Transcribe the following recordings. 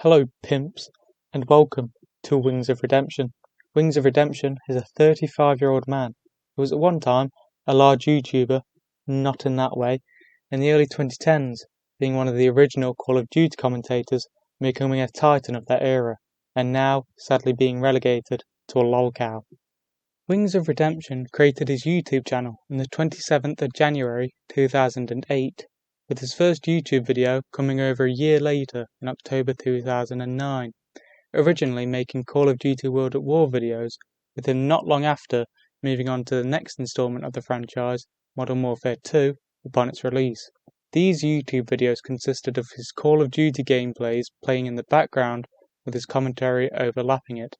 Hello, pimps, and welcome to Wings of Redemption. Wings of Redemption is a 35-year-old man who was at one time a large YouTuber, not in that way, in the early 2010s, being one of the original Call of Duty commentators, becoming a titan of that era, and now sadly being relegated to a lolcow. Wings of Redemption created his YouTube channel on the 27th of January 2008, with his first YouTube video coming over a year later in October 2009, originally making Call of Duty World at War videos, with him not long after moving on to the next installment of the franchise, Modern Warfare 2, upon its release. These YouTube videos consisted of his Call of Duty gameplays playing in the background with his commentary overlapping it.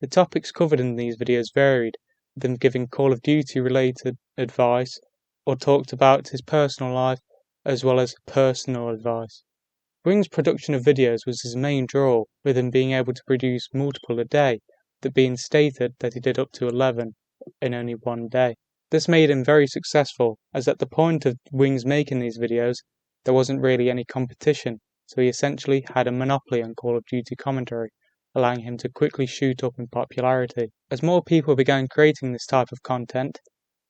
The topics covered in these videos varied, with him giving Call of Duty related advice or talked about his personal life as well as personal advice. Wings' production of videos was his main draw, with him being able to produce multiple a day, that being stated that he did up to 11 in only one day. This made him very successful, as at the point of Wings making these videos, there wasn't really any competition, so he essentially had a monopoly on Call of Duty commentary, allowing him to quickly shoot up in popularity. As more people began creating this type of content,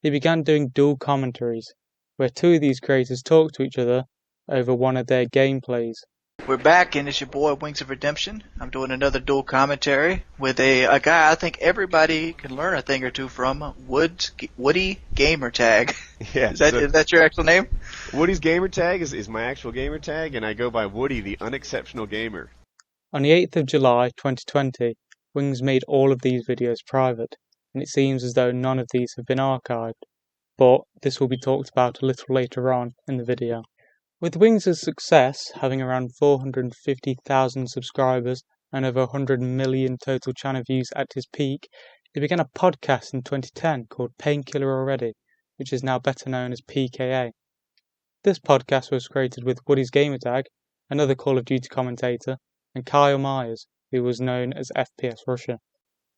he began doing dual commentaries, where two of these creators talk to each other over one of their gameplays. We're back, and it's your boy Wings of Redemption. I'm doing another dual commentary with a guy I think everybody can learn a thing or two from, Woody Gamertag. Yeah, is that your actual name? Woody's Gamertag is my actual gamertag, and I go by Woody, the unexceptional gamer. On the 8th of July 2020, Wings made all of these videos private, and it seems as though none of these have been archived, but this will be talked about a little later on in the video. With Wings' success, having around 450,000 subscribers and over 100 million total channel views at his peak, he began a podcast in 2010 called Painkiller Already, which is now better known as PKA. This podcast was created with Woody's Gamertag, another Call of Duty commentator, and Kyle Myers, who was known as FPS Russia.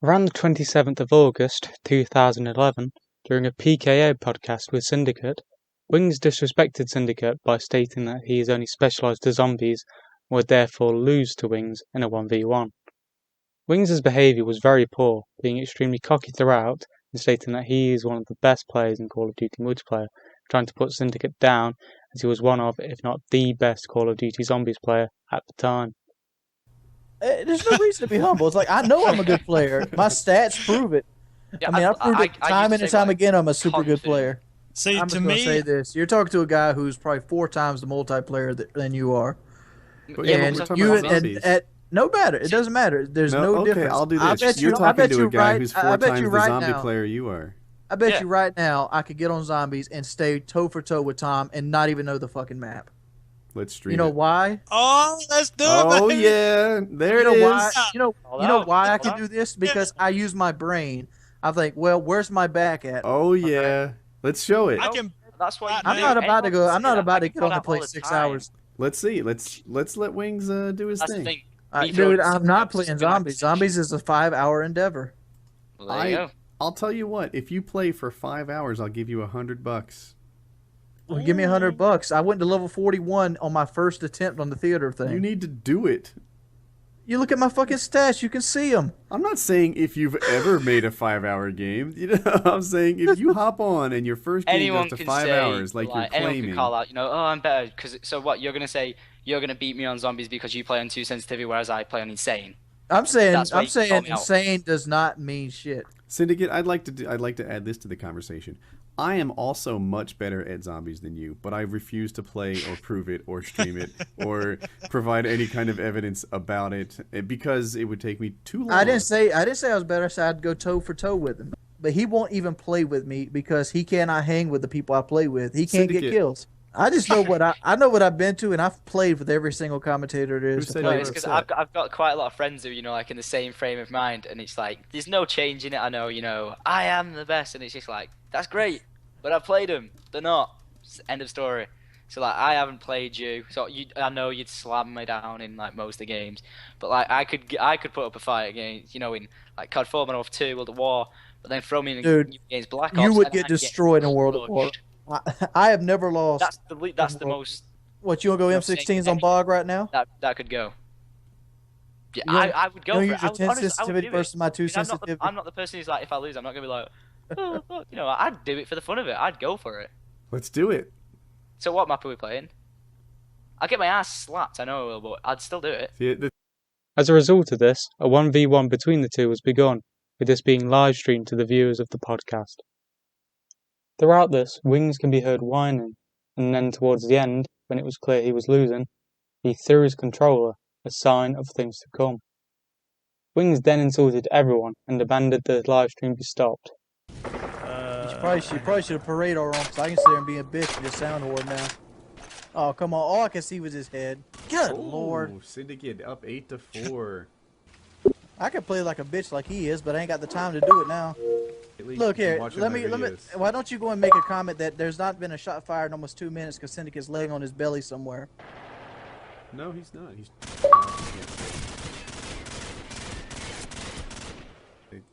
Around the 27th of August 2011, during a PKA podcast with Syndicate, Wings disrespected Syndicate by stating that he is only specialised to zombies and would therefore lose to Wings in a 1v1. Wings' behaviour was very poor, being extremely cocky throughout and stating that he is one of the best players in Call of Duty multiplayer, trying to put Syndicate down as he was one of, if not the best Call of Duty Zombies player at the time. There's no reason to be humble. It's like, I know I'm a good player. My stats prove it. Yeah, I mean, I've proved it time and time again I'm a super good player. See, I'm to just going to me, say this. You're talking to a guy who's probably 4 times the multiplayer than you are. But Yeah, and we're talking you about zombies. no matter. It doesn't matter. There's no okay, difference. I'll do I this. bet You're you, I talking bet to you a guy right, who's I 4 bet times you the right zombie now, player you are. I bet Yeah. you right now I could get on zombies and stay toe for toe with Tom and not even know the fucking map. Let's stream You know it. why? oh, let's do it, Oh, baby. yeah. There You know it is. why? You know why I Hold can out. do this? Because I use my brain. I think, well, where's my back at? Oh, yeah. Let's show it. I can. That's what you I'm do. not about to go. I'm not Anyone about to can get on say the that play all the 6 time. hours. Let's see. Let's let Wings do his That's the thing. thing. Me throwing Dude, I'm 6 not hours is playing good zombies. Zombies is a 5-hour endeavor. Well, there you go. I'll tell you what. If you play for 5 hours, I'll give you $100. Well, give me $100. I went to level 41 on my first attempt on the theater thing. You need to do it. You look at my fucking stats. You can see them. I'm not saying if you've ever made a 5-hour game. You know, I'm saying if you hop on and your first game Anyone goes to can 5 say, hours, like you're anyone claiming. can call out, oh, I'm better. So what, you're going to say you're going to beat me on zombies because you play on 2 sensitivity, whereas I play on insane? I'm saying That's why you call me out. insane does not mean shit. Syndicate, I'd like to add this to the conversation. I am also much better at zombies than you, but I refuse to play or prove it or stream it or provide any kind of evidence about it because it would take me too long. I didn't say I was better. I said I'd go toe for toe with him. But he won't even play with me because he cannot hang with the people I play with. He can't Syndicate. get kills. I just know I know what I've been to, and I've played with every single commentator there is Who to said No, play you it's were with. because upset? I've got quite a lot of friends who, like in the same frame of mind, and it's like, there's no change in it. I know, I am the best, and it's just like, that's great, but I've played them. They're not. End of story. So like, I haven't played you, so I know you'd slam me down in like most of the games, but like I could put up a fight against, in like COD 4, Modern Warfare 2, World at War, but then throw me in Dude, against Black Ops. You would and get I'd destroyed in World at War. crushed. I have never lost. That's the most What, you want to go I'm M16s saying on Bog right now? that could go. Yeah, You don't, I would you go don't for use it. your I would, 10 honestly, I would sensitivity do it. versus my 2 I mean, sensitivity. I'm not the person who's like, if I lose, I'm not gonna be like, oh, fuck. You know, I'd do it for the fun of it. I'd go for it. Let's do it. So what map are we playing? I'll get my ass slapped, I know I will, but I'd still do it. See, As a result of this, a 1v1 between the two was begun, with this being live streamed to the viewers of the podcast. Throughout this, Wings can be heard whining, and then towards the end, when it was clear he was losing, he threw his controller, a sign of things to come. Wings then insulted everyone and demanded the live stream be stopped. You probably should have parade our own, because I can sit there and be a bitch and just sound whore now. Oh, come on. All I can see was his head. Good lord. Syndicate up 8-4. I could play like a bitch like he is, but I ain't got the time to do it now. Look here, let me. Why don't you go and make a comment that there's not been a shot fired in almost 2 minutes because Syndicate's laying on his belly somewhere. No, he's not. He's.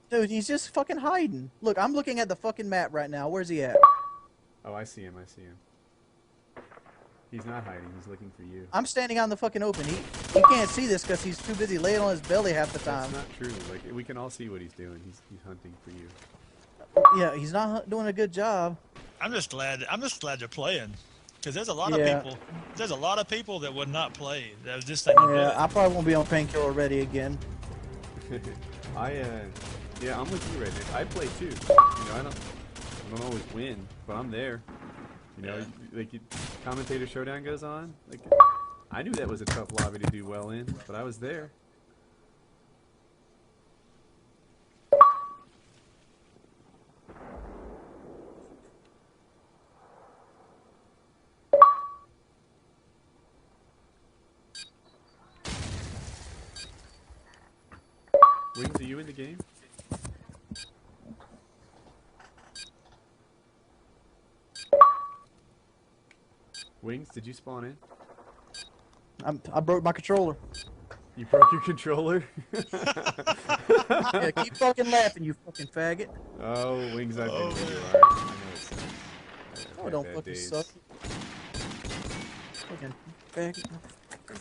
Dude, he's just fucking hiding. Look, I'm looking at the fucking map right now. Where's he at? Oh, I see him. I see him. He's not hiding. He's looking for you. I'm standing out in the fucking open. He can't see this because he's too busy laying on his belly half the time. That's not true. Like, we can all see what he's doing. He's hunting for you. Yeah, he's not doing a good job. I'm just glad they're playing, because there's a lot of people. There's a lot of people that would not play. That was just thinking. Yeah, I probably won't be on painkiller ready again. Yeah, I'm with you right there. I play too. You know, I don't always win, but I'm there. You know, like commentator showdown goes on. Like, I knew that was a tough lobby to do well in, but I was there. Wings, are you in the game? Wings, did you spawn in? I broke my controller. You broke your controller? Yeah, keep fucking laughing, you fucking faggot. Oh, Wings, I've been where you are. I know it's Oh, don't bad fucking days. suck. Fucking faggot.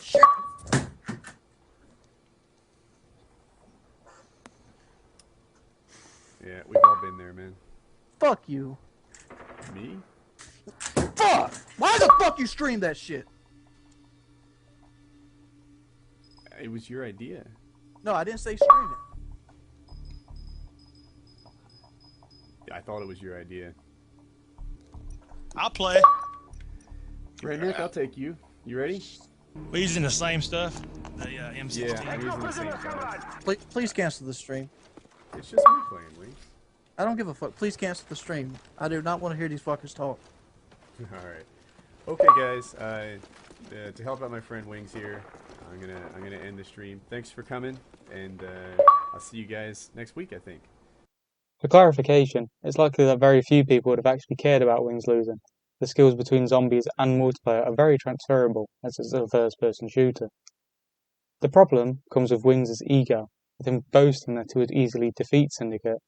Shit. Yeah, we've all been there, man. Fuck you. Me? Fuck! Why the fuck you stream that shit? It was your idea. No, I didn't say stream it. I thought it was your idea. I'll play. Redneck, I'll take you. You ready? We're using the same stuff. The M16. Yeah, I'm using the same stuff. Please cancel the stream. It's just me playing, Wings. I don't give a fuck. Please cancel the stream. I do not want to hear these fuckers talk. Alright. Okay, guys. To help out my friend Wings here, I'm gonna end the stream. Thanks for coming, and I'll see you guys next week, I think. For clarification, it's likely that very few people would have actually cared about Wings losing. The skills between zombies and multiplayer are very transferable, as it's a first-person shooter. The problem comes with Wings' ego, with him boasting that he would easily defeat Syndicate,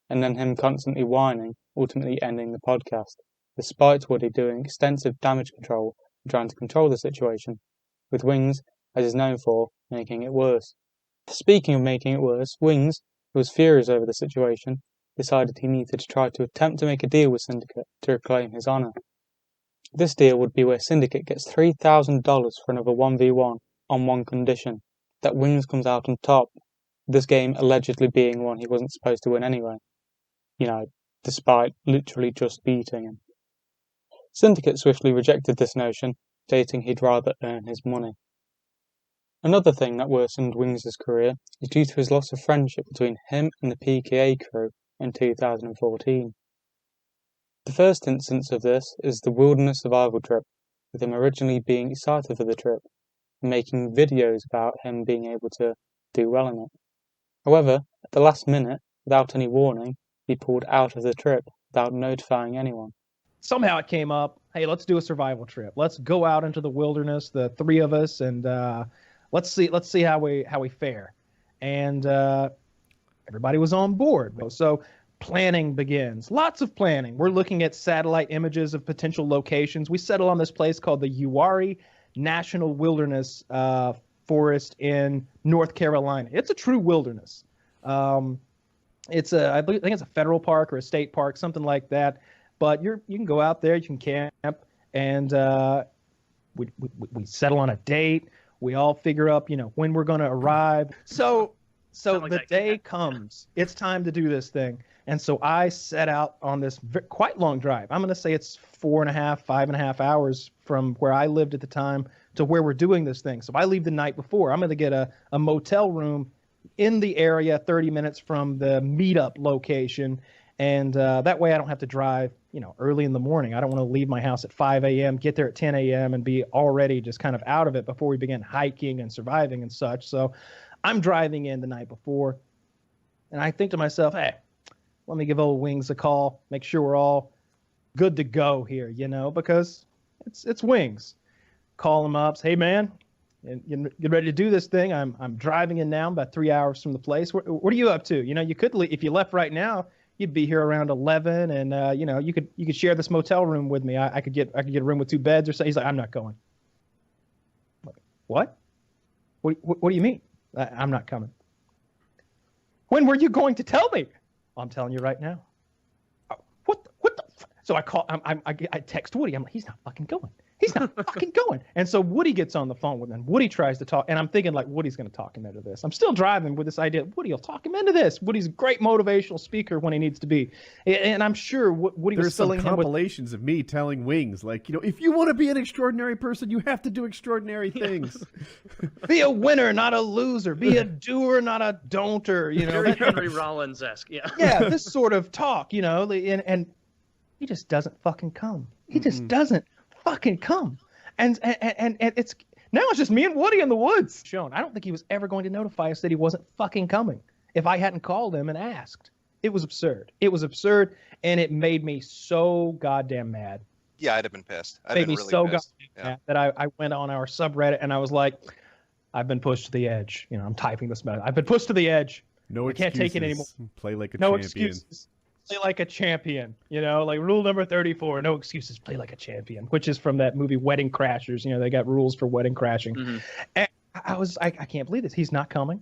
and then him constantly whining, ultimately ending the podcast, despite Woody doing extensive damage control and trying to control the situation, with Wings, as is known for, making it worse. Speaking of making it worse, Wings, who was furious over the situation, decided he needed to try to attempt to make a deal with Syndicate to reclaim his honour. This deal would be where Syndicate gets $3,000 for another 1v1 on one condition, that Wings comes out on top, this game allegedly being one he wasn't supposed to win anyway. You know, despite literally just beating him. Syndicate swiftly rejected this notion, stating he'd rather earn his money. Another thing that worsened Wings' career is due to his loss of friendship between him and the PKA crew in 2014. The first instance of this is the Wilderness Survival trip, with him originally being excited for the trip, and making videos about him being able to do well in it. However, at the last minute, without any warning, he pulled out of the trip without notifying anyone. Somehow it came up, hey, let's do a survival trip. Let's go out into the wilderness, the three of us, and let's see how we fare. And everybody was on board. So planning begins. Lots of planning. We're looking at satellite images of potential locations. We settle on this place called the Uwari National Wilderness forest in North Carolina. It's a true wilderness. It's I think it's a federal park or a state park, something like that. But you can go out there, you can camp, and we settle on a date. We all figure up, when we're going to arrive. So the day comes. It's time to do this thing. And so I set out on this quite long drive. I'm going to say it's 5.5 hours from where I lived at the time to where we're doing this thing. So I leave the night before. I'm going to get a motel room in the area 30 minutes from the meetup location. And that way I don't have to drive, early in the morning. I don't want to leave my house at 5 a.m., get there at 10 a.m. and be already just kind of out of it before we begin hiking and surviving and such. So I'm driving in the night before, and I think to myself, hey, let me give old Wings a call, make sure we're all good to go here, because it's Wings. Call him up, say, hey, man, you get ready to do this thing. I'm driving in now, about 3 hours from the place. What are you up to? You could if you left right now, you'd be here around 11, and you could share this motel room with me. I could get a room with 2 beds or something. He's like, I'm not going. I'm like, what? What do you mean? I'm not coming. When were you going to tell me? Well, I'm telling you right now. What the? So I call. I text Woody. I'm like, he's not fucking going. He's not fucking going. And so Woody gets on the phone with him. Woody tries to talk. And I'm thinking, like, Woody's going to talk him into this. I'm still driving with this idea. Woody will talk him into this. Woody's a great motivational speaker when he needs to be. And I'm sure Woody was filling him with... There's some compilations of me telling Wings, like, if you want to be an extraordinary person, you have to do extraordinary things. Be a winner, not a loser. Be a doer, not a don'ter. Very Henry Rollins-esque, yeah. Yeah, this sort of talk, and he just doesn't fucking come. He just doesn't fucking come. And it's now it's just me and Woody in the woods. I don't think he was ever going to notify us that he wasn't fucking coming if I hadn't called him and asked. It was absurd. And it made me so goddamn mad. Yeah, I'd have been pissed. It made me so goddamn mad that I went on our subreddit and I was like, I've been pushed to the edge. I'm typing this message. I've been pushed to the edge. No I excuses. can't take it anymore. Play like a no champion. Excuses. Play like a champion, like rule number 34, no excuses, play like a champion, which is from that movie Wedding Crashers. They got rules for wedding crashing. Mm-hmm. And I can't believe this. He's not coming.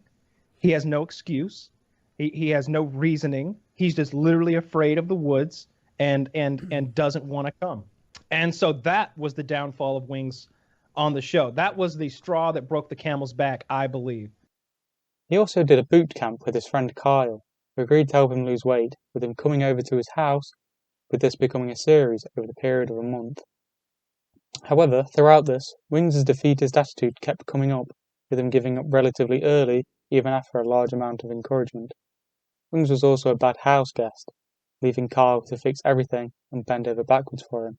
He has no excuse. He has no reasoning. He's just literally afraid of the woods and doesn't want to come. And so that was the downfall of Wings on the show. That was the straw that broke the camel's back, I believe. He also did a boot camp with his friend Kyle, who agreed to help him lose weight, with him coming over to his house, with this becoming a series over the period of a month. However, throughout this, Wings' defeatist attitude kept coming up, with him giving up relatively early, even after a large amount of encouragement. Wings was also a bad house guest, leaving Kyle to fix everything and bend over backwards for him.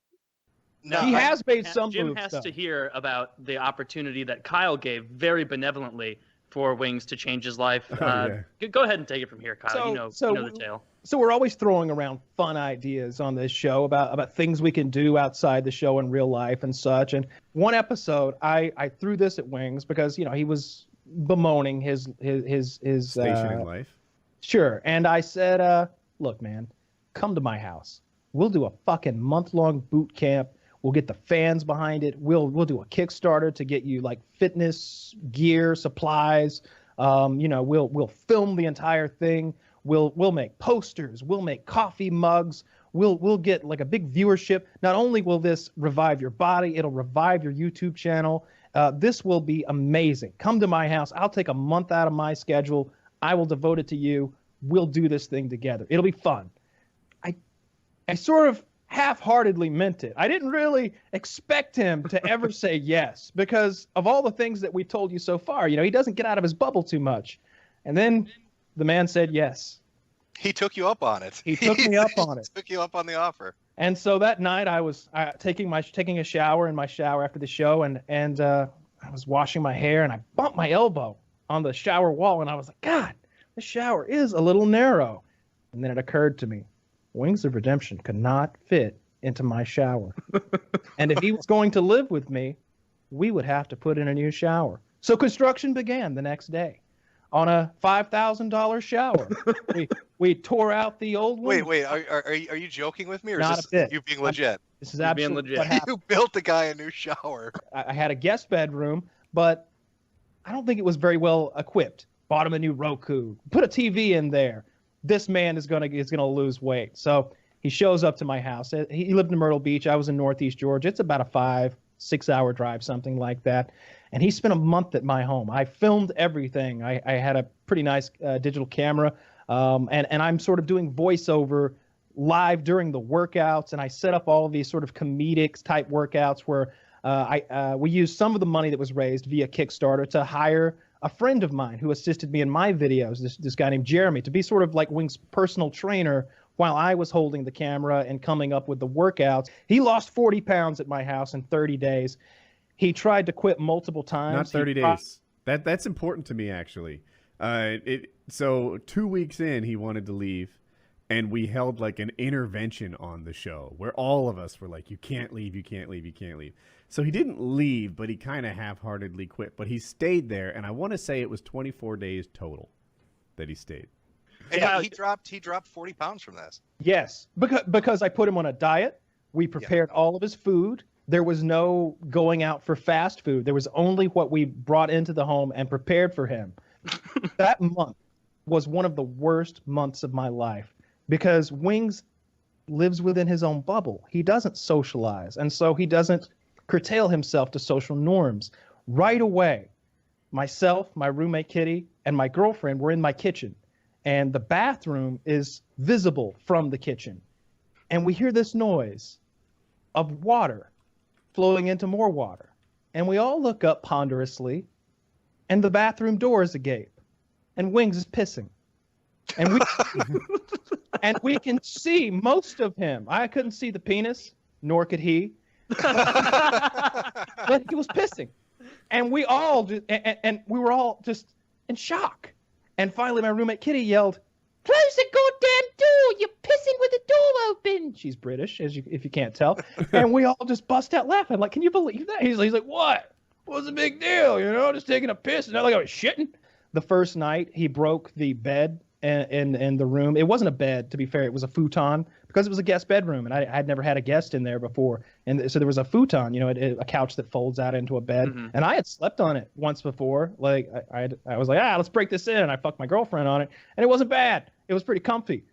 No, he has made some Jim moves, has though. to hear about the opportunity that Kyle gave very benevolently for Wings to change his life. Go ahead and take it from here, Kyle. You know the tale. So we're always throwing around fun ideas on this show about things we can do outside the show in real life and such. And one episode, I threw this at Wings because he was bemoaning his station in life. Sure, and I said, look, man, come to my house. We'll do a fucking month-long boot camp. We'll get the fans behind it. We'll do a Kickstarter to get you like fitness gear, supplies. We'll film the entire thing. We'll make posters. We'll make coffee mugs. We'll get like a big viewership. Not only will this revive your body, it'll revive your YouTube channel. This will be amazing. Come to my house. I'll take a month out of my schedule. I will devote it to you. We'll do this thing together. It'll be fun. I sort of half-heartedly meant it. I didn't really expect him to ever say yes because of all the things that we told you so far. He doesn't get out of his bubble too much. And then the man said yes. He took you up on it. He took me up on it. Took you up on the offer. And so that night I was taking a shower in my shower after the show and I was washing my hair and I bumped my elbow on the shower wall and I was like, God, the shower is a little narrow. And then it occurred to me, Wings of Redemption could not fit into my shower. And if he was going to live with me, we would have to put in a new shower. So construction began the next day on a $5,000 shower. we tore out the old one. Wait, are you joking with me or Not is a bit. this you being legit? This is absolutely what happened. You built the guy a new shower. I had a guest bedroom, but I don't think it was very well equipped. Bought him a new Roku, put a TV in there. This man is gonna lose weight. So he shows up to my house. He lived in Myrtle Beach. I was in Northeast Georgia. It's about a 5-6 hour drive, something like that. And he spent a month at my home. I filmed everything. I had a pretty nice digital camera, and I'm sort of doing voiceover live during the workouts. And I set up all of these sort of comedic type workouts where we used some of the money that was raised via Kickstarter to hire a friend of mine who assisted me in my videos, this guy named Jeremy, to be sort of like Wing's personal trainer while I was holding the camera and coming up with the workouts. He lost 40 pounds at my house in 30 days. He tried to quit multiple times. Not 30 days. That's important to me, actually. So 2 weeks in, he wanted to leave, and we held like an intervention on the show where all of us were like, you can't leave, you can't leave, you can't leave. So he didn't leave, but he kind of half-heartedly quit. But he stayed there, and I want to say it was 24 days total that he stayed. Yeah, he dropped 40 pounds from this. Yes, because I put him on a diet. We prepared all of his food. There was no going out for fast food. There was only what we brought into the home and prepared for him. That month was one of the worst months of my life because Wings lives within his own bubble. He doesn't socialize, and so he doesn't curtail himself to social norms. Right away, myself, my roommate Kitty, and my girlfriend were in my kitchen, and the bathroom is visible from the kitchen. And we hear this noise of water flowing into more water. And we all look up ponderously, and the bathroom door is agape, and Wings is pissing. And we can see most of him. I couldn't see the penis, nor could he. But he was pissing, and we were all just in shock. And finally, my roommate Kitty yelled, "Close the goddamn door! You're pissing with the door open!" She's British, if you can't tell. And we all just bust out laughing. Like, can you believe that? He's like, "What? What's the big deal? You know, just taking a piss. It's not like I was shitting." The first night, he broke the bed in the room. It wasn't a bed, to be fair. It was a futon because it was a guest bedroom, and I had never had a guest in there before. And so there was a futon, you know, a couch that folds out into a bed. Mm-hmm. And I had slept on it once before. Like I was like, let's break this in. And I fucked my girlfriend on it, and it wasn't bad. It was pretty comfy.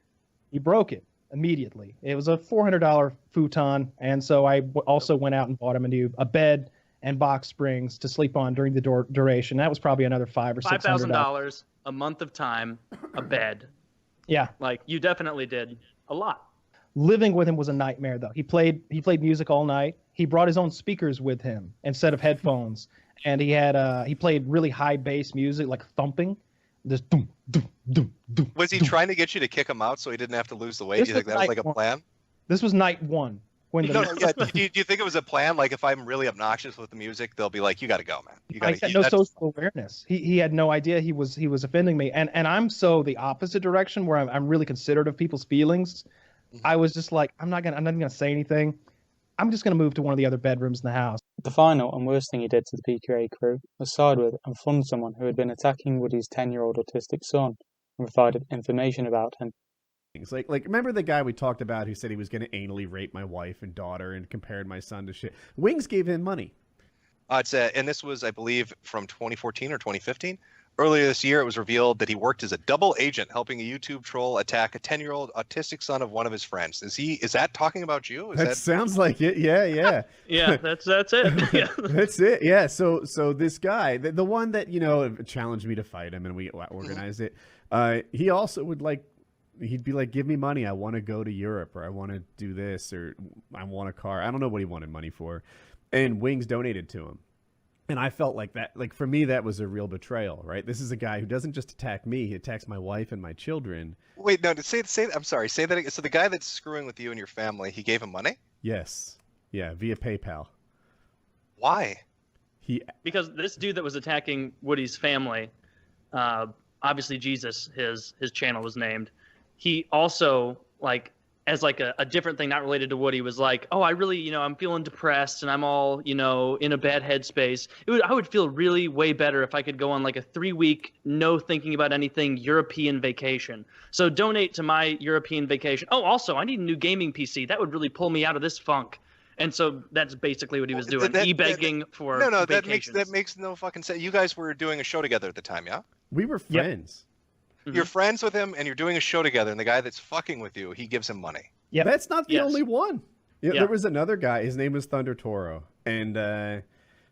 He broke it immediately. It was a $400 futon, and so I also went out and bought him a bed and box springs to sleep on during the duration. That was probably another $500 or $5,000 a month of time, a bed. Yeah, like you definitely did a lot. Living with him was a nightmare, though. He played music all night. He brought his own speakers with him instead of headphones, and he played really high bass music, like thumping. Just doom, doom, doom, doom. Was he trying to get you to kick him out so he didn't have to lose the weight? Do you think that was like a plan? This was night one. Do you think it was a plan? Like, if I'm really obnoxious with the music, they'll be like, "You got to go, man." He had no social awareness. He had no idea he was offending me, and I'm so the opposite direction where I'm really considerate of people's feelings. Mm-hmm. I was just like, I'm not gonna say anything. I'm just gonna move to one of the other bedrooms in the house. The final and worst thing he did to the PQA crew was side with and fund someone who had been attacking Woody's 10-year-old autistic son and provided information about him. Like remember the guy we talked about who said he was going to anally rape my wife and daughter and compared my son to shit? Wings gave him money. And this was, I believe, from 2014 or 2015. Earlier this year, it was revealed that he worked as a double agent, helping a YouTube troll attack a 10-year-old autistic son of one of his friends. Is that talking about you? That sounds like it. Yeah. Yeah, that's it. Yeah. That's it. Yeah. So this guy, the one that challenged me to fight him, and we organized it. He also would he'd be like, "Give me money. I want to go to Europe, or I want to do this, or I want a car." I don't know what he wanted money for. And Wings donated to him. And I felt like that, for me, that was a real betrayal, right? This is a guy who doesn't just attack me, he attacks my wife and my children. Wait, no, I'm sorry, say that again. So the guy that's screwing with you and your family, he gave him money? Yes. Yeah, via PayPal. Why? Because this dude that was attacking Woody's family, obviously Jesus, his channel was named. He also, as a different thing not related to Woody, was like, "Oh, I really, I'm feeling depressed and I'm all, in a bad headspace. I would feel really way better if I could go on a 3-week, no thinking about anything European vacation. So donate to my European vacation. Oh, also, I need a new gaming PC. That would really pull me out of this funk." And so that's basically what he was doing, e-begging for vacations. that makes no fucking sense. You guys were doing a show together at the time, yeah? We were friends. Yep. You're friends with him, and you're doing a show together, and the guy that's fucking with you, he gives him money. Yeah, that's not the only one. Yeah, Yeah. There was another guy. His name was Thunder Toro, and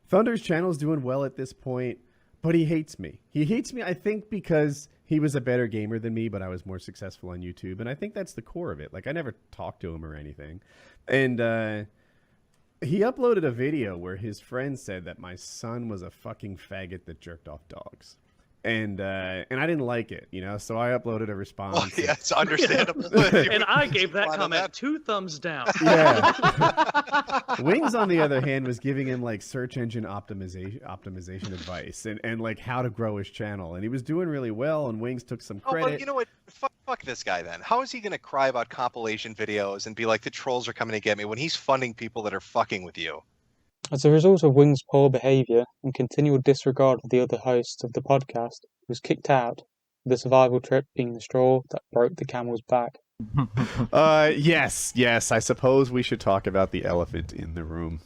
Thunder's channel is doing well at this point, but he hates me. He hates me, I think, because he was a better gamer than me, but I was more successful on YouTube, and I think that's the core of it. Like, I never talked to him or anything, and he uploaded a video where his friend said that my son was a fucking faggot that jerked off dogs. And I didn't like it, so I uploaded a response. Oh, yeah, it's understandable. And I gave that comment 2 thumbs down. Yeah. Wings, on the other hand, was giving him like search engine optimization advice and like how to grow his channel, and he was doing really well. And Wings took some credit. Oh, well, you know what? Fuck this guy then. How is he gonna cry about compilation videos and be like, the trolls are coming to get me, when he's funding people that are fucking with you? As a result of Wing's poor behaviour and continual disregard of the other hosts of the podcast, he was kicked out, with the survival trip being the straw that broke the camel's back. Yes, I suppose we should talk about the elephant in the room.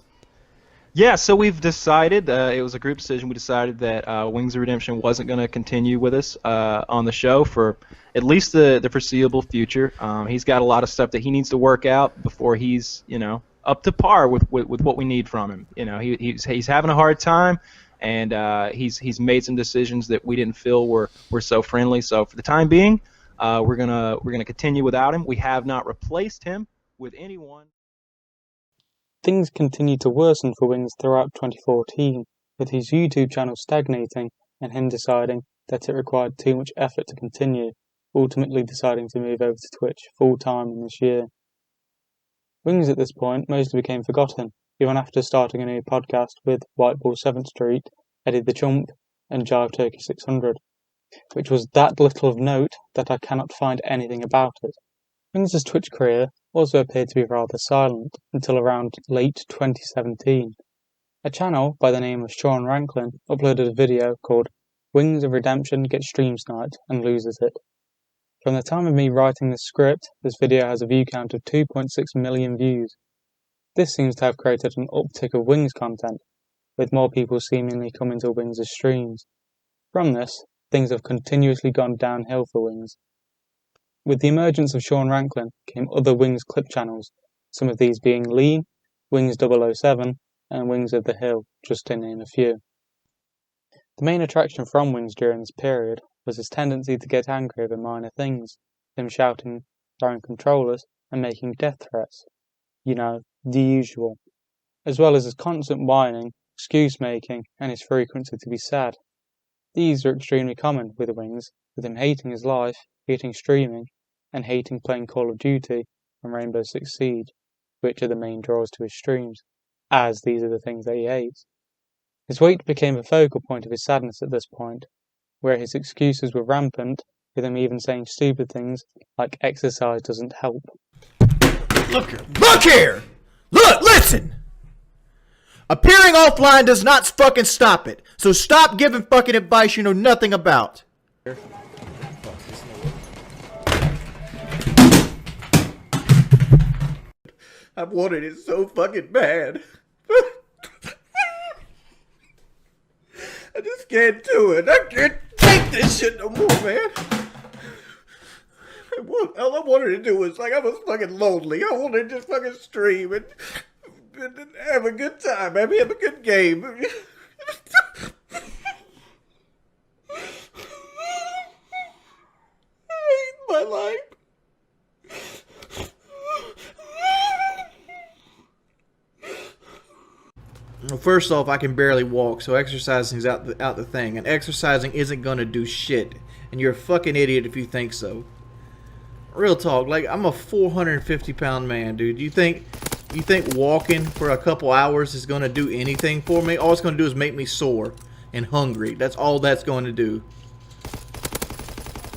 Yeah, so we've decided, it was a group decision, we decided that Wings of Redemption wasn't going to continue with us on the show for at least the foreseeable future. He's got a lot of stuff that he needs to work out before he's, up to par with what we need from him. He's having a hard time, and he's made some decisions that we didn't feel were so friendly. So for the time being, we're gonna continue without him. We have not replaced him with anyone. Things continued to worsen for Wings throughout 2014, with his YouTube channel stagnating and him deciding that it required too much effort to continue, ultimately deciding to move over to Twitch full-time in this year. Wings at this point mostly became forgotten, even after starting a new podcast with Whiteball 7th Street, Eddie the Chump, and Jive Turkey 600, which was that little of note that I cannot find anything about it. Wings' Twitch career also appeared to be rather silent until around late 2017. A channel by the name of Sean Ranklin uploaded a video called Wings of Redemption Gets Stream Sniped and Loses It. From the time of me writing this script, this video has a view count of 2.6 million views. This seems to have created an uptick of Wings content, with more people seemingly coming to Wings' streams. From this, things have continuously gone downhill for Wings. With the emergence of Sean Ranklin came other Wings clip channels, some of these being Lean, Wings 007, and Wings of the Hill, just to name a few. The main attraction from Wings during this period was his tendency to get angry over minor things, him shouting, throwing controllers, and making death threats. The usual. As well as his constant whining, excuse-making, and his frequency to be sad. These are extremely common with Wings, with him hating his life, hating streaming, and hating playing Call of Duty and Rainbow Six Siege, which are the main draws to his streams, as these are the things that he hates. His weight became a focal point of his sadness at this point, where his excuses were rampant, with him even saying stupid things like exercise doesn't help. Look here! Look, listen! Appearing offline does not fucking stop it, so stop giving fucking advice you know nothing about. I've wanted it so fucking bad. I just can't do it. I can't take this shit no more, man. All I wanted to do was, I was fucking lonely. I wanted to just fucking stream and have a good time. Have a good game. I hate my life. Well, first off, I can barely walk, so exercising is out the thing, and exercising isn't gonna do shit, and you're a fucking idiot if you think so. Real talk, I'm a 450-pound man, dude. You think walking for a couple hours is gonna do anything for me? All it's gonna do is make me sore and hungry. That's all that's going to do.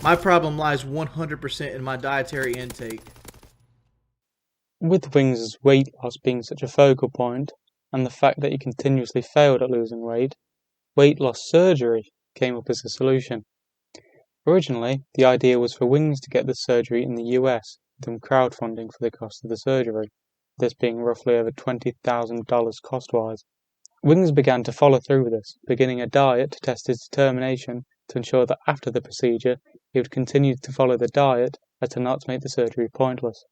My problem lies 100% in my dietary intake. With Wings' weight loss being such a focal point, and the fact that he continuously failed at losing weight loss surgery came up as a solution. Originally, the idea was for Wings to get the surgery in the US, with him crowdfunding for the cost of the surgery. this being roughly over $20,000 cost-wise. Wings began to follow through with this, beginning a diet to test his determination to ensure that after the procedure he would continue to follow the diet as to not make the surgery pointless.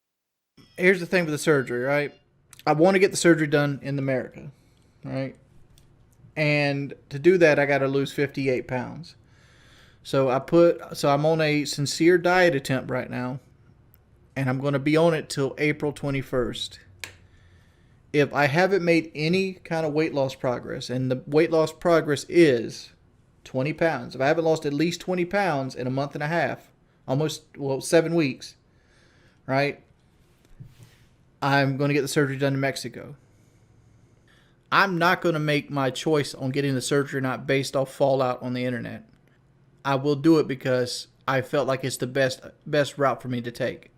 Here's the thing with the surgery, right? I want to get the surgery done in America, right? And to do that, I got to lose 58 pounds. So I'm on a sincere diet attempt right now, and I'm going to be on it till April 21st. If I haven't made any kind of weight loss progress, and the weight loss progress is 20 pounds, if I haven't lost at least 20 pounds in a month and a half, 7 weeks, right? I'm going to get the surgery done in Mexico. I'm not going to make my choice on getting the surgery or not based off fallout on the internet. I will do it because I felt like it's the best route for me to take.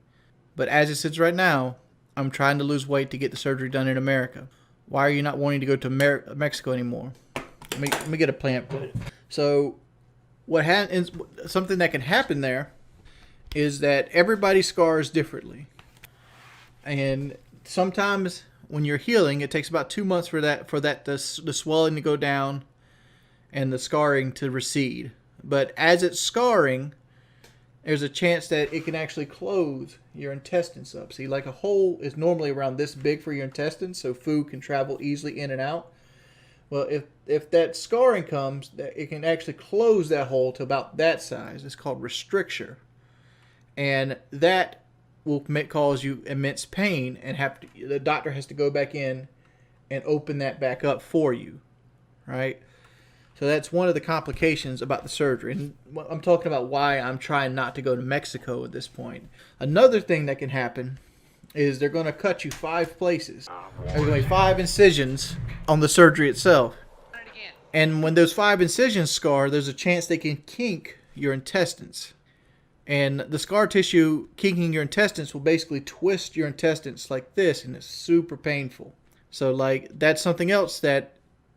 But as it sits right now, I'm trying to lose weight to get the surgery done in America. Why are you not wanting to go to Mexico anymore? Let me get a plan. So something that can happen there is that everybody scars differently. And sometimes when you're healing, it takes about 2 months for the swelling to go down and the scarring to recede. But as it's scarring, there's a chance that it can actually close your intestines up. See, like a hole is normally around this big for your intestines, so food can travel easily in and out. Well, if that scarring comes, it can actually close that hole to about that size. It's called restricture. And that will cause you immense pain, and the doctor has to go back in and open that back up for you, right? So that's one of the complications about the surgery. And I'm talking about why I'm trying not to go to Mexico at this point. Another thing that can happen is they're going to cut you 5 places. There's going to be 5 incisions on the surgery itself. And when those 5 incisions scar, there's a chance they can kink your intestines. And the scar tissue kinking your intestines will basically twist your intestines like this, and it's super painful. So that's something else that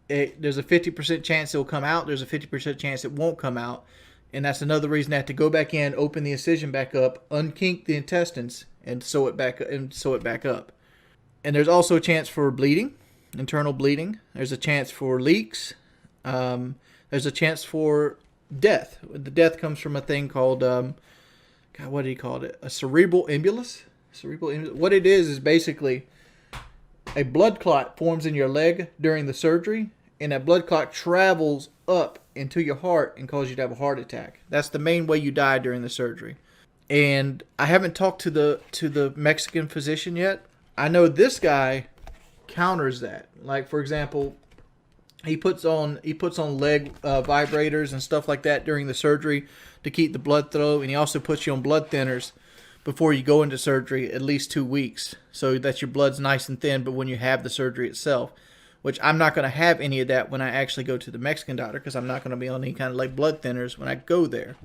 there's a 50% chance it will come out. There's a 50% chance it won't come out. And that's another reason I have to go back in, open the incision back up, unkink the intestines, and sew it back up. And there's also a chance for bleeding, internal bleeding. There's a chance for leaks. There's a chance for death. The death comes from a thing called, what do you call it? A cerebral embolus? What it is basically a blood clot forms in your leg during the surgery, and that blood clot travels up into your heart and causes you to have a heart attack. That's the main way you die during the surgery. And I haven't talked to the Mexican physician yet. I know this guy counters that. Like, for example, he puts on leg vibrators and stuff like that during the surgery to keep the blood flow, and he also puts you on blood thinners before you go into surgery at least 2 weeks, so that your blood's nice and thin. But when you have the surgery itself, which I'm not going to have any of that when I actually go to the Mexican doctor, because I'm not going to be on any kind of blood thinners when I go there.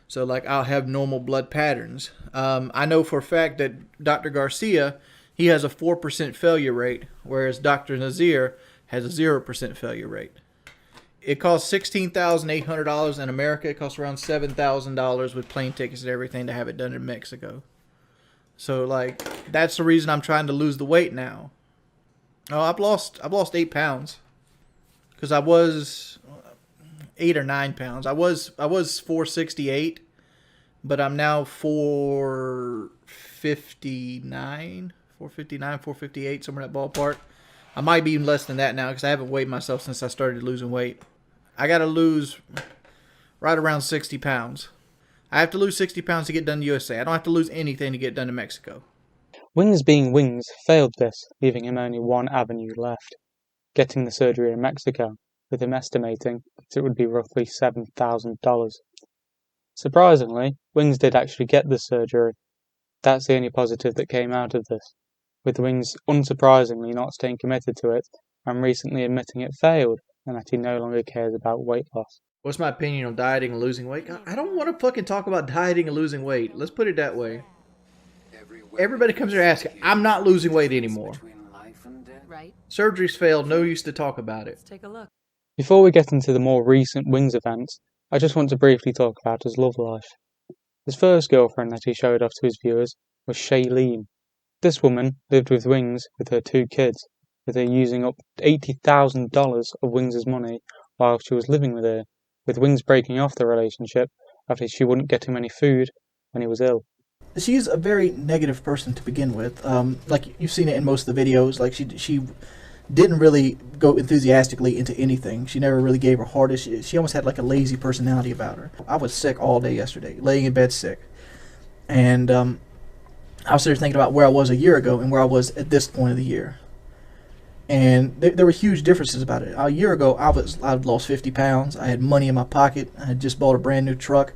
So I'll have normal blood patterns. I know for a fact that Dr. Garcia, he has a 4% failure rate, whereas Dr. Nazir has a 0% failure rate. It costs $16,800 in America. It costs around $7,000 with plane tickets and everything to have it done in Mexico. So that's the reason I'm trying to lose the weight now. Oh, I've lost 8 pounds, because I was 8 or 9 pounds. I was 468, but I'm now 459, 458, somewhere in that ballpark. I might be even less than that now, because I haven't weighed myself since I started losing weight. I got to lose right around 60 pounds. I have to lose 60 pounds to get done in the USA. I don't have to lose anything to get done in Mexico. Wings being Wings failed this, leaving him only one avenue left: getting the surgery in Mexico, with him estimating that it would be roughly $7,000. Surprisingly, Wings did actually get the surgery. That's the only positive that came out of this, with Wings unsurprisingly not staying committed to it and recently admitting it failed and that he no longer cares about weight loss. What's my opinion on dieting and losing weight? I don't want to fucking talk about dieting and losing weight. Let's put it that way. Everybody comes here asking, I'm not losing weight anymore. Right. Surgery's failed, no use to talk about it. Let's take a look. Before we get into the more recent Wings events, I just want to briefly talk about his love life. His first girlfriend that he showed off to his viewers was Shailene. This woman lived with Wings with her 2 kids, with her using up $80,000 of Wings' money while she was living with her, with Wings breaking off the relationship after she wouldn't get him any food when he was ill. She's a very negative person to begin with. Like you've seen it in most of the videos. Like she didn't really go enthusiastically into anything. She never really gave her hardest. She almost had like a lazy personality about her. I was sick all day yesterday, laying in bed sick, and I was there thinking about where I was a year ago and where I was at this point of the year. And there were huge differences about it. A year ago, I'd lost 50 pounds. I had money in my pocket. I had just bought a brand new truck.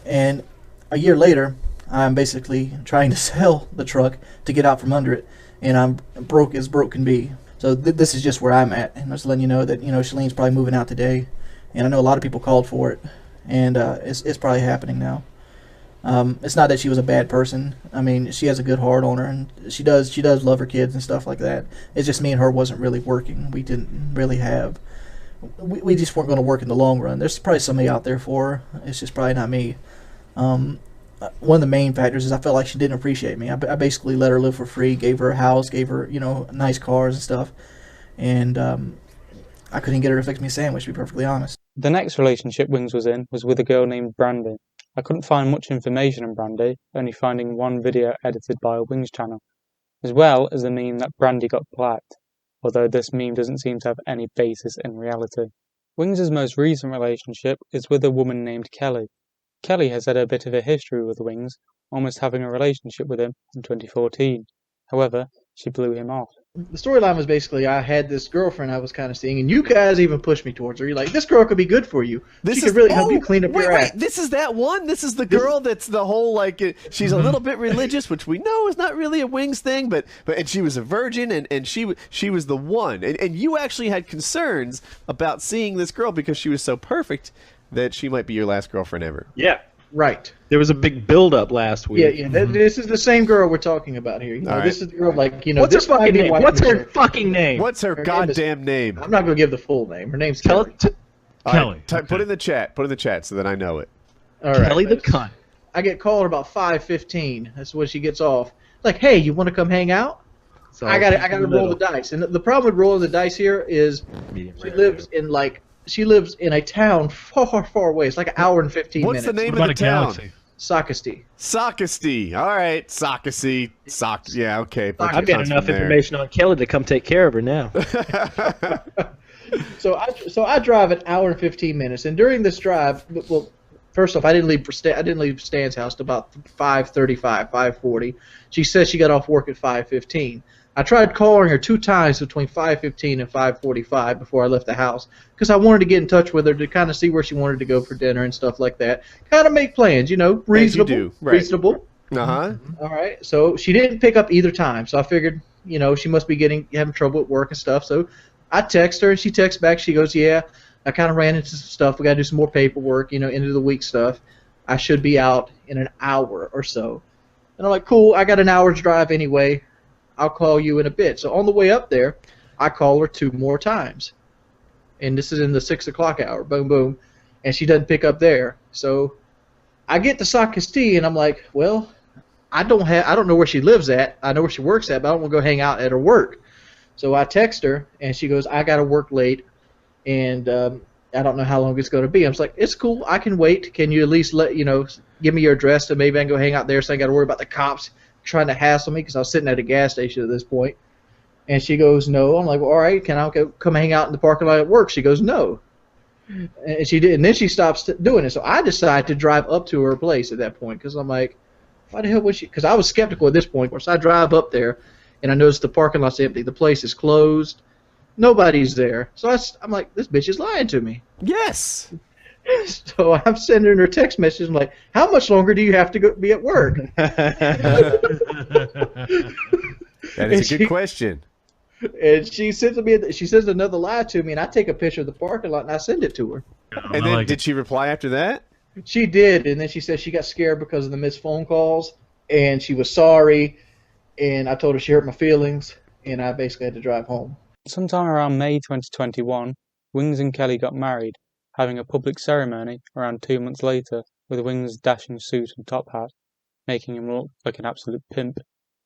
And a year later, I'm basically trying to sell the truck to get out from under it. And I'm broke as broke can be. So this is just where I'm at. And I'm just letting you know that, Shalene's probably moving out today. And I know a lot of people called for it. And it's probably happening now. It's not that she was a bad person. I mean, she has a good heart on her, and she does love her kids and stuff like that. It's just me and her wasn't really working. We didn't really have. We just weren't going to work in the long run. There's probably somebody out there for her. It's just probably not me. One of the main factors is I felt like she didn't appreciate me. I basically let her live for free, gave her a house, gave her nice cars and stuff, and I couldn't get her to fix me a sandwich, to be perfectly honest. The next relationship Wings was in was with a girl named Brandy. I couldn't find much information on Brandy, only finding one video edited by a Wings channel, as well as the meme that Brandy got placked, although this meme doesn't seem to have any basis in reality. Wings' most recent relationship is with a woman named Kelly. Kelly has had a bit of a history with Wings, almost having a relationship with him in 2014. However, she blew him off. The storyline was basically I had this girlfriend I was kind of seeing, and you guys even pushed me towards her. You're like, this girl could be good for you. She could really help you clean up your act. This is that one? This is the girl that's the whole, she's a little bit religious, which we know is not really a Wings thing, but and she was a virgin, and she was the one. And you actually had concerns about seeing this girl because she was so perfect that she might be your last girlfriend ever. Yeah. Right. There was a big build-up last week. Yeah. This is the same girl we're talking about here. This is the girl, What's her fucking name? What's her fucking name? What's her goddamn name? I'm not going to give the full name. Her name's Kelly. Kelly. Right, put it in the chat. Put it in the chat so that I know it. All right. Kelly the cunt. I get called about 5:15. That's when she gets off. Like, hey, you want to come hang out? So I got to roll the dice. And the problem with rolling the dice here is she lives in a town far, far away. It's like an hour and 15 minutes. What's the name of the town? Sockasty. Sockasty. All right, Sockasty. Yeah, okay. I've got enough information on Kelly to come take care of her now. So I drive an hour and 15 minutes, and during this drive, well, first off, I didn't leave Stan's house till about 5:35, 5:40. She said she got off work at 5:15. I tried calling her 2 times between 5:15 and 5:45 before I left the house because I wanted to get in touch with her to kind of see where she wanted to go for dinner and stuff like that. Kind of make plans, reasonable. As you do. Right. Reasonable. Uh-huh. All right. So she didn't pick up either time. So I figured, she must be having trouble at work and stuff. So I text her and she texts back. She goes, "Yeah, I kind of ran into some stuff. We got to do some more paperwork, end of the week stuff. I should be out in an hour or so." And I'm like, "Cool. I got an hour's drive anyway. I'll call you in a bit." So on the way up there, I call her 2 more times. And this is in the 6 o'clock hour. Boom, boom. And she doesn't pick up there. So I get to Sockasty, and I'm like, well, I don't know where she lives at. I know where she works at, but I don't want to go hang out at her work. So I text her, and she goes, "I got to work late, and I don't know how long it's going to be." I was like, "It's cool. I can wait. Can you at least give me your address so maybe I can go hang out there so I got to worry about the cops trying to hassle me," because I was sitting at a gas station at this point. And she goes, "No." I'm like, "Well, all right, can I come hang out in the parking lot at work?" She goes, "No." And she did, and then she stops doing it. So I decided to drive up to her place at that point because I'm like, why the hell was she? Because I was skeptical at this point. So I drive up there, and I notice the parking lot's empty. The place is closed. Nobody's there. So I'm like, this bitch is lying to me. Yes. So I'm sending her text messages. I'm like, "How much longer do you have to be at work?" That is a good question. And she sends another lie to me, and I take a picture of the parking lot and I send it to her. And then did she reply after that? She did, and then she said she got scared because of the missed phone calls, and she was sorry, and I told her she hurt my feelings, and I basically had to drive home. Sometime around May 2021, Wings and Kelly got married, having a public ceremony around 2 months later with Wings' dashing suit and top hat, making him look like an absolute pimp.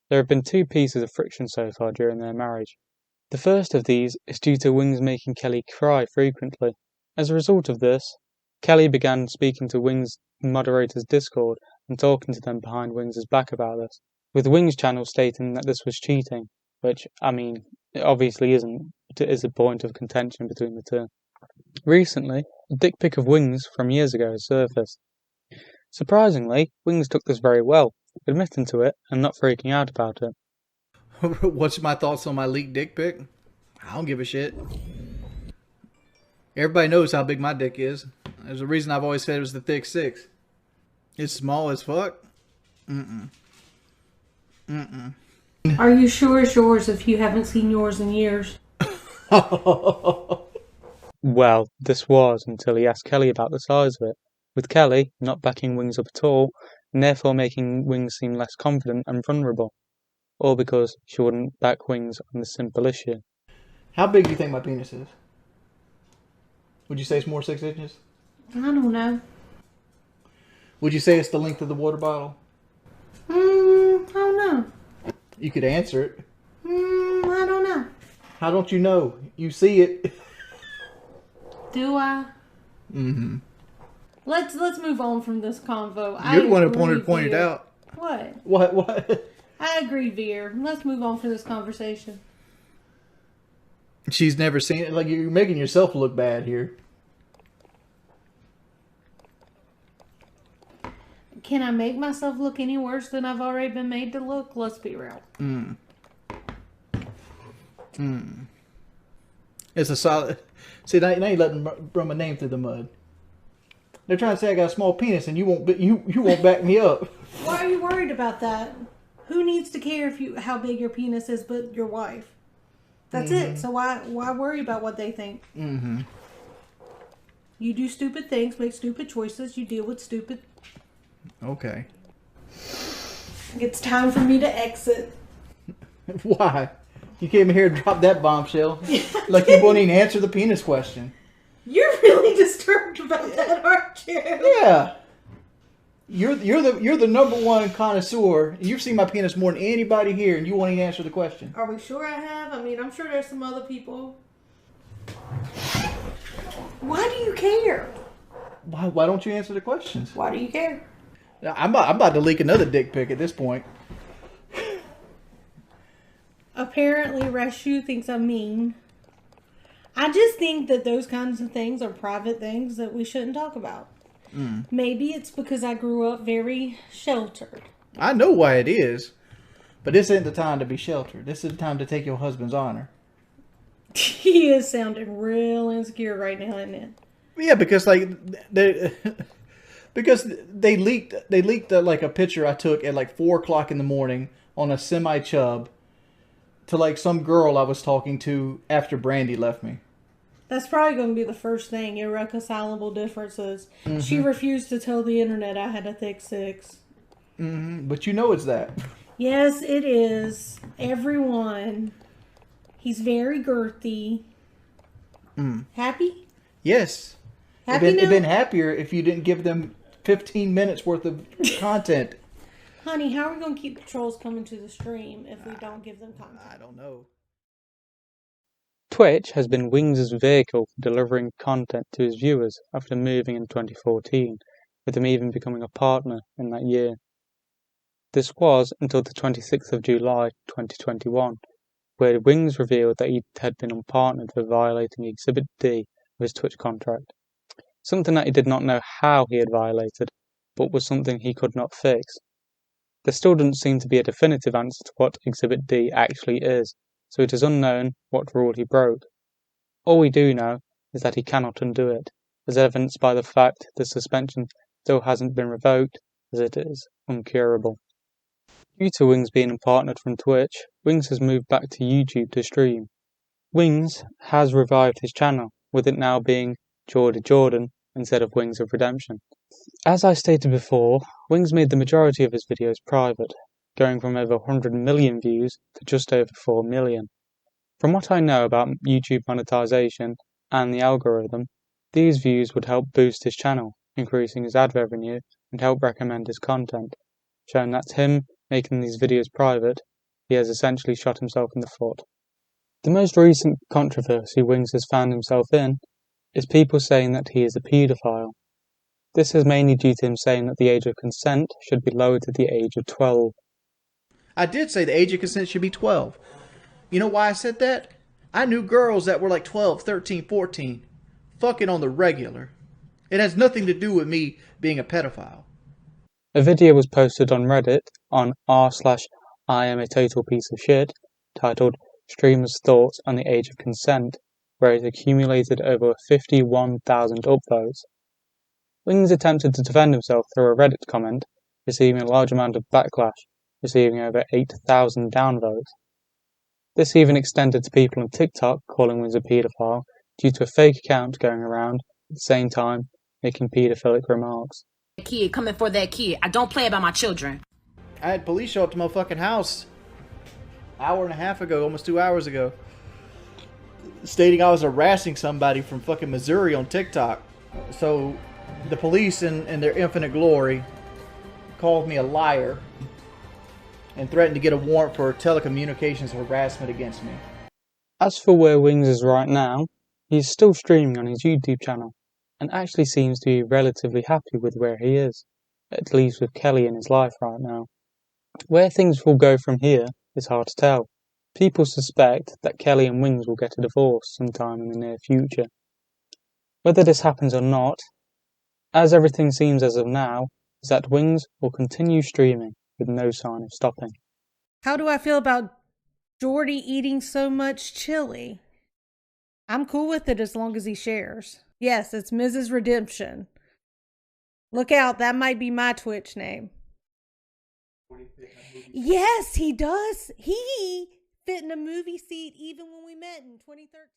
There have been two pieces of friction so far during their marriage. The first of these is due to Wings making Kelly cry frequently. As a result of this, Kelly began speaking to Wings moderators' Discord and talking to them behind Wings' back about this, with Wings' channel stating that this was cheating, which, I mean, it obviously isn't, but it is a point of contention between the two. Recently, a dick pic of Wings from years ago has surfaced. Surprisingly, Wings took this very well, admitting to it and not freaking out about it. What's my thoughts on my leaked dick pic? I don't give a shit. Everybody knows how big my dick is. There's a reason I've always said it was the thick 6. It's small as fuck. Are you sure it's yours if you haven't seen yours in years? Well, this was until he asked Kelly about the size of it, with Kelly not backing Wings up at all, and therefore making Wings seem less confident and vulnerable. All because she wouldn't back Wings on this simple issue. How big do you think my penis is? Would you say it's more 6 inches? I don't know. Would you say it's the length of the water bottle? I don't know. You could answer it. I don't know. How don't you know? You see it. Do I? Mm-hmm. Let's move on from this convo. You're the one who pointed out. What? What? I agree, Veer. Let's move on from this conversation. She's never seen it. Like, you're making yourself look bad here. Can I make myself look any worse than I've already been made to look? Let's be real. It's a solid... See, now you're letting them run my name through the mud. They're trying to say I got a small penis and you won't back me up. Why are you worried about that? Who needs to care how big your penis is but your wife? That's it. So why worry about what they think? You do stupid things, make stupid choices, you deal with stupid... Okay. It's time for me to exit. Why? You came here to drop that bombshell. Like you won't even answer the penis question. You're really disturbed about that, aren't you? Yeah. You're the number one connoisseur. You've seen my penis more than anybody here, and you won't even answer the question. Are we sure I have? I mean, I'm sure there's some other people. Why do you care? Why don't you answer the questions? Why do you care? I'm about to leak another dick pic at this point. Apparently, Rashu thinks I'm mean. I just think that those kinds of things are private things that we shouldn't talk about. Maybe it's because I grew up very sheltered. I know why it is. But this isn't the time to be sheltered. This is the time to take your husband's honor. He is sounding real insecure right now, isn't it? Yeah, because like they leaked like a picture I took at like 4 o'clock in the morning on a semi chub to like some girl I was talking to after Brandy left me. That's probably going to be the first thing. Irreconcilable differences. She refused to tell the internet I had a thick 6. But you know it's that. Yes, it is. Everyone. He's very girthy. Happy? Yes. Happy It'd now? been happier if you didn't give them 15 minutes worth of content. Honey, how are we going to keep the trolls coming to the stream if we don't give them content? I don't know. Twitch has been Wings' vehicle for delivering content to his viewers after moving in 2014, with him even becoming a partner in that year. This was until the 26th of July 2021, where Wings revealed that he had been unpartnered for violating Exhibit D of his Twitch contract. Something that he did not know how he had violated, but was something he could not fix. There still doesn't seem to be a definitive answer to what Exhibit D actually is, so it is unknown what rule he broke. All we do know is that he cannot undo it, as evidenced by the fact the suspension still hasn't been revoked, as it is uncurable. Due to Wings being partnered from Twitch, Wings has moved back to YouTube to stream. Wings has revived his channel, with it now being Geordie Jordan instead of Wings of Redemption. As I stated before, Wings made the majority of his videos private, going from over 100 million views to just over 4 million. From what I know about YouTube monetization and the algorithm, these views would help boost his channel, increasing his ad revenue and help recommend his content, showing that him making these videos private he has essentially shot himself in the foot. The most recent controversy Wings has found himself in is people saying that he is a paedophile. This is mainly due to him saying that the age of consent should be lowered to the age of 12. I did say the age of consent should be 12. You know why I said that? I knew girls that were like 12, 13, 14, fucking on the regular. It has nothing to do with me being a pedophile. A video was posted on Reddit on r/IamATotalPieceOfShit titled Streamer's Thoughts on the Age of Consent, where it accumulated over 51,000 upvotes. Wings attempted to defend himself through a Reddit comment, receiving a large amount of backlash, receiving over 8,000 downvotes. This even extended to people on TikTok calling Wings a paedophile due to a fake account going around at the same time making paedophilic remarks. Kid coming for that kid. I don't play about my children. I had police show up to my fucking house an hour and a half ago, almost 2 hours ago, stating I was harassing somebody from fucking Missouri on TikTok. So the police in their infinite glory called me a liar and threatened to get a warrant for telecommunications harassment against me. As for where Wings is right now, he is still streaming on his YouTube channel, and actually seems to be relatively happy with where he is, at least with Kelly in his life right now. Where things will go from here is hard to tell. People suspect that Kelly and Wings will get a divorce sometime in the near future. Whether this happens or not, as everything seems as of now, is that Wings will continue streaming with no sign of stopping. How do I feel about Jordy eating so much chili? I'm cool with it as long as he shares. Yes, it's Mrs. Redemption. Look out, that might be my Twitch name. Yes, he does. He fit in a movie seat even when we met in 2013.